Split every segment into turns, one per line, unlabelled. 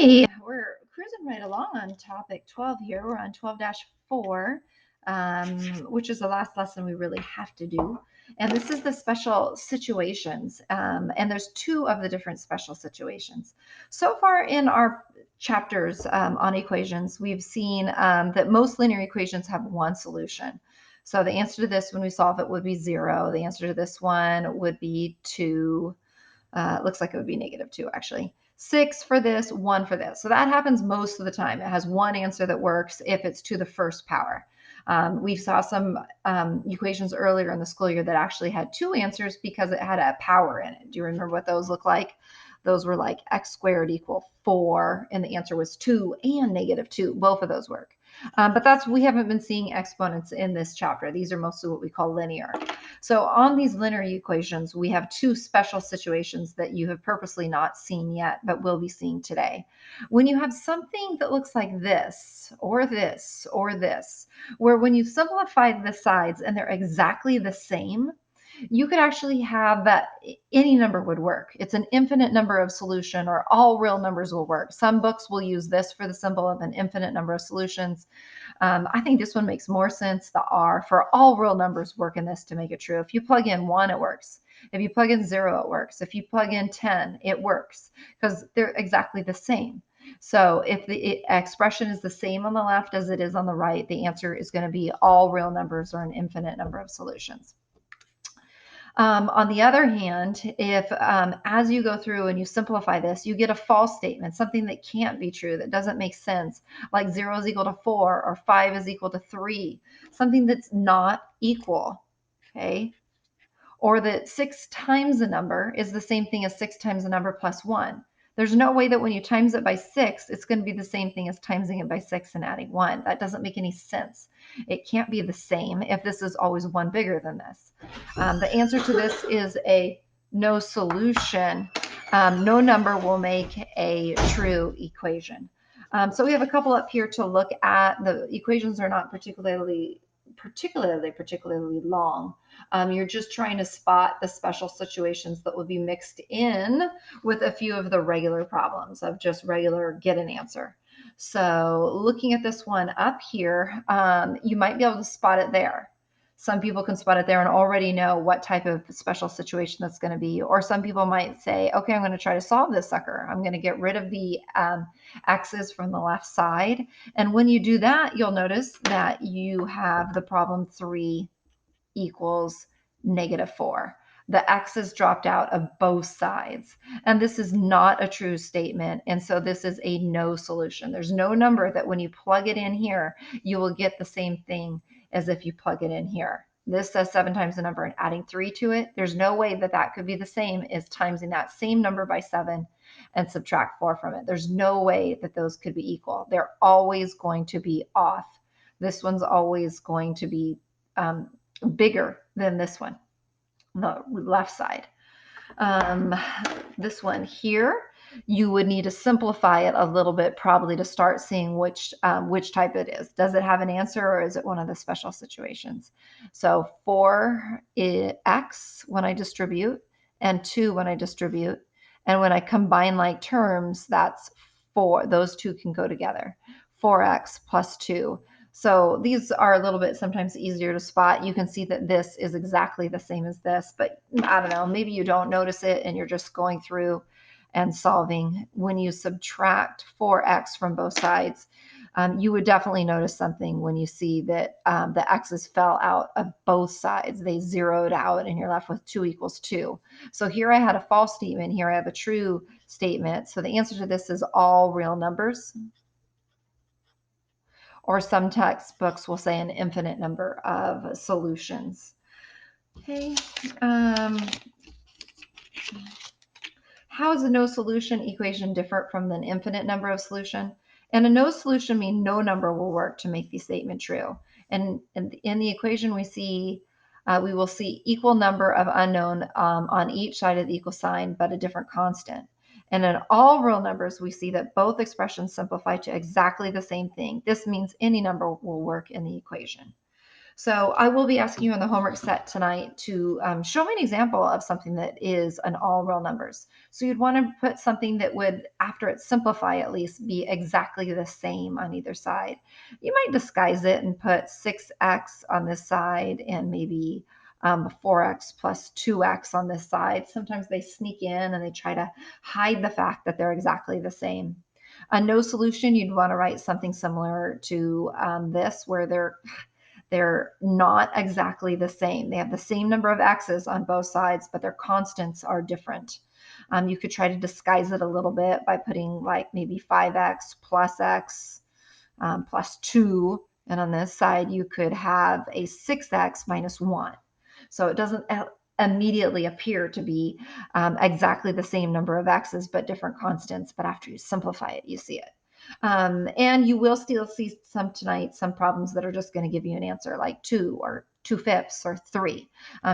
Hey, we're cruising right along on topic 12 here. We're on 12-4, which is the last lesson we really have to do. And this is the special situations. And there's two of the different special situations. So far in our chapters on equations, we've seen that most linear equations have one solution. So the answer to this when we solve it would be 0. The answer to this one would be 2. It looks like it would be -2 actually. 6 for this, 1 for this. So that happens most of the time. It has one answer that works if it's to the first power. We saw some equations earlier in the school year that actually had two answers because it had a power in it. Do you remember what those look like? Those were like x squared equal 4, and the answer was 2 and -2. Both of those work. But we haven't been seeing exponents in this chapter. These are mostly what we call linear. So on these linear equations, we have two special situations that you have purposely not seen yet, but will be seeing today. When you have something that looks like this, or this, or this, where when you simplify the sides and they're exactly the same, you could actually have that any number would work. It's an infinite number of solution, or all real numbers will work. Some books will use this for the symbol of an infinite number of solutions. I think this one makes more sense. The R for all real numbers work in this to make it true. If you plug in 1, it works. If you plug in 0, it works. If you plug in 10, it works because they're exactly the same. So if the expression is the same on the left as it is on the right, the answer is going to be all real numbers or an infinite number of solutions. On the other hand, if as you go through and you simplify this, you get a false statement, something that can't be true, that doesn't make sense, like 0 is equal to 4 or 5 is equal to 3, something that's not equal, okay? Or that 6 times a number is the same thing as 6 times a number plus 1. There's no way that when you times it by 6, it's going to be the same thing as timesing it by 6 and adding 1. That doesn't make any sense. It can't be the same if this is always 1 bigger than this. The answer to this is a no solution. No number will make a true equation. So we have a couple up here to look at. The equations are not particularly long. You're just trying to spot the special situations that will be mixed in with a few of the regular problems of just regular get an answer. So looking at this one up here, you might be able to spot it there. Some people can spot it there and already know what type of special situation that's going to be. Or some people might say, okay, I'm going to try to solve this sucker. I'm going to get rid of the x's from the left side. And when you do that, you'll notice that you have the problem 3 equals -4. The x's dropped out of both sides. And this is not a true statement. And so this is a no solution. There's no number that when you plug it in here, you will get the same thing as if you plug it in here. This says 7 times the number and adding 3 to it. There's no way that that could be the same as timesing that same number by 7 and subtract 4 from it. There's no way that those could be equal. They're always going to be off. This one's always going to be bigger than this one, the left side. This one here, you would need to simplify it a little bit probably to start seeing which type it is. Does it have an answer or is it one of the special situations? So 4x when I distribute and 2 when I distribute. And when I combine like terms, that's 4. Those two can go together. 4x plus 2. So these are a little bit sometimes easier to spot. You can see that this is exactly the same as this, but I don't know, maybe you don't notice it and you're just going through and solving. When you subtract 4x from both sides, you would definitely notice something when you see that the x's fell out of both sides. They zeroed out and you're left with 2 equals 2. So here I had a false statement. Here I have a true statement. So the answer to this is all real numbers. Or some textbooks will say an infinite number of solutions. Okay. How is a no solution equation different from an infinite number of solution? And a no solution means no number will work to make the statement true. And in the equation we will see equal number of unknown on each side of the equal sign, but a different constant. And in all real numbers, we see that both expressions simplify to exactly the same thing. This means any number will work in the equation. So I will be asking you in the homework set tonight to show me an example of something that is an all real numbers. So you'd want to put something that would, after it simplify at least, be exactly the same on either side. You might disguise it and put 6x on this side and maybe 4x plus 2x on this side. Sometimes they sneak in and they try to hide the fact that they're exactly the same. A no solution, you'd want to write something similar to this, where they're not exactly the same. They have the same number of x's on both sides, but their constants are different. You could try to disguise it a little bit by putting like maybe 5x plus x plus 2. And on this side, you could have a 6x minus 1. So it doesn't immediately appear to be exactly the same number of x's, but different constants. But after you simplify it, you see it. And you will still see some problems that are just going to give you an answer like 2 or 2/5 or 3.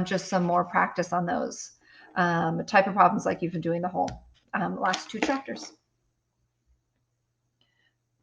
Just some more practice on those type of problems like you've been doing the whole last 2 chapters.